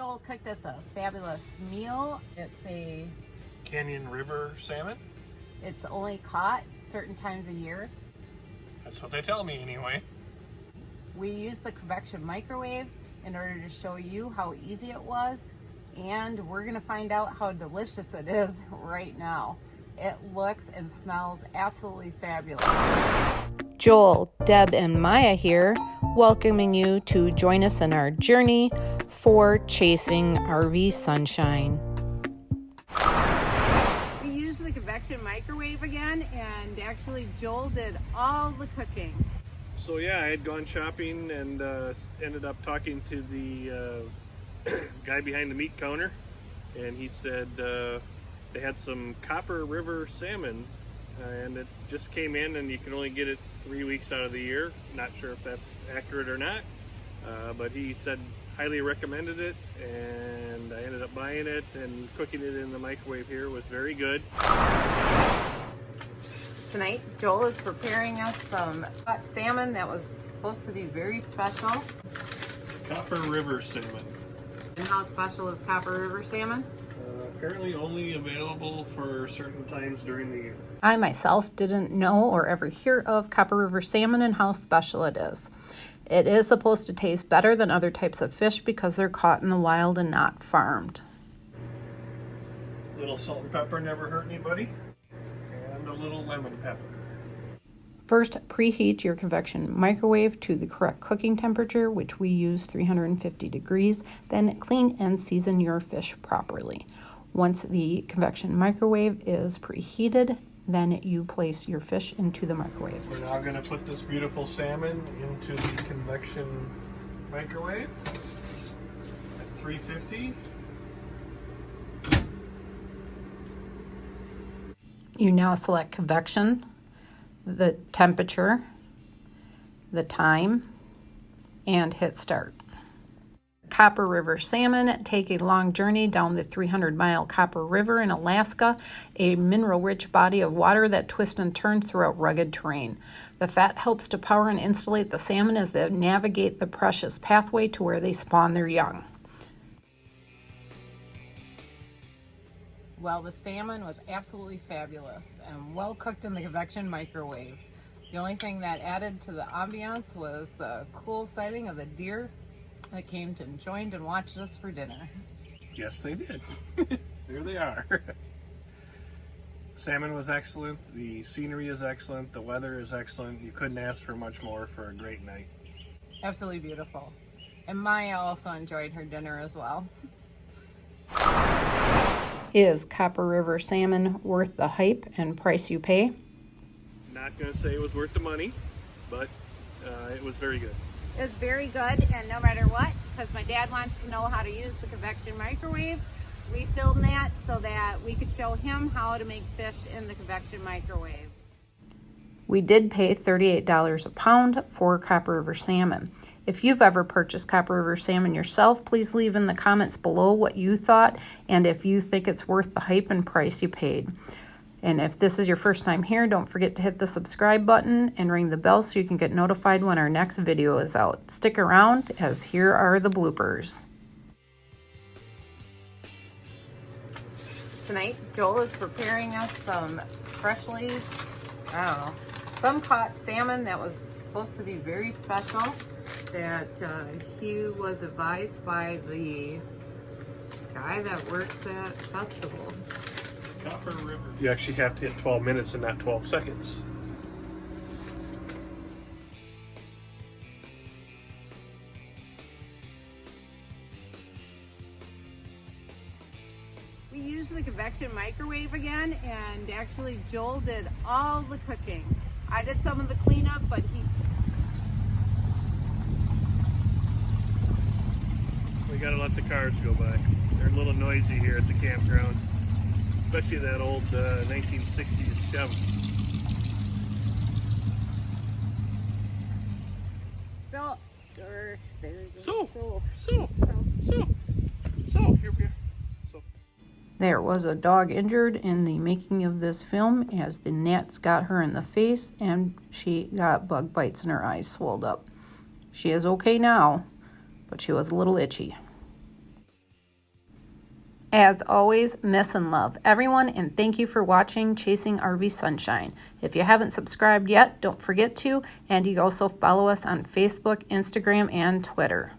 Joel cooked us a fabulous meal. It's a Canyon River salmon. It's only caught certain times a year. That's what they tell me anyway. We used the Convection microwave in order to show you how easy it was, and we're gonna find out how delicious it is right now. It looks and smells absolutely fabulous. Joel, Deb, and Maya here, welcoming you to join us in our journey for chasing RV sunshine. We used the Convection microwave again, and actually Joel did all the cooking. So yeah, I had gone shopping and ended up talking to the guy behind the meat counter, and he said they had some Copper River salmon, and it just came in, and you can only get it 3 weeks out of the year. Not sure if that's accurate or not, but he said highly recommended it, and I ended up buying it, and cooking it in the microwave here was very good. Tonight, Joel is preparing us some hot salmon that was supposed to be very special. Copper River salmon. And how special is Copper River salmon? Apparently only available for certain times during the year. I myself didn't know or ever hear of Copper River salmon and how special it is. It is supposed to taste better than other types of fish because they're caught in the wild and not farmed. A little salt and pepper never hurt anybody. And a little lemon pepper. First, preheat your convection microwave to the correct cooking temperature, which we use 350 degrees. Then clean and season your fish properly. Once the convection microwave is preheated, then you place your fish into the microwave. We're now going to put this beautiful salmon into the convection microwave at 350. You now select convection, the temperature, the time, and hit start. Copper River salmon take a long journey down the 300-mile Copper River in Alaska, a mineral-rich body of water that twists and turns throughout rugged terrain. The fat helps to power and insulate the salmon as they navigate the precious pathway to where they spawn their young. Well, the salmon was absolutely fabulous and well cooked in the convection microwave. The only thing that added to the ambiance was the cool sighting of the deer that came to join and watched us for dinner. Yes, they did. There they are. Salmon was excellent. The scenery is excellent. The weather is excellent. You couldn't ask for much more for a great night. Absolutely beautiful. And Maya also enjoyed her dinner as well. Is Copper River salmon worth the hype and price you pay? Not going to say it was worth the money, but it was very good. It was very good, and no matter what, because my dad wants to know how to use the convection microwave, we filmed that so that we could show him how to make fish in the convection microwave. We did pay $38 a pound for Copper River salmon. If you've ever purchased Copper River salmon yourself, please leave in the comments below what you thought and if you think it's worth the hype and price you paid. And if this is your first time here, don't forget to hit the subscribe button and ring the bell so you can get notified when our next video is out. Stick around, as here are the bloopers. Tonight, Joel is preparing us some freshly, some caught salmon that was supposed to be very special, that he was advised by the guy that works at the festival. Copper River. You actually have to hit 12 minutes and not 12 seconds. We used the convection microwave again, and actually Joel did all the cooking. I did some of the cleanup, but We gotta let the cars go by. They're a little noisy here at the campground. Especially that old 1960s Chevy. Here we are. There was a dog injured in the making of this film as the gnats got her in the face and she got bug bites and her eyes swelled up. She is okay now, but she was a little itchy. As always, miss and love everyone, and thank you for watching Chasing RV Sunshine. If you haven't subscribed yet, don't forget to, and you can also follow us on Facebook, Instagram, and Twitter.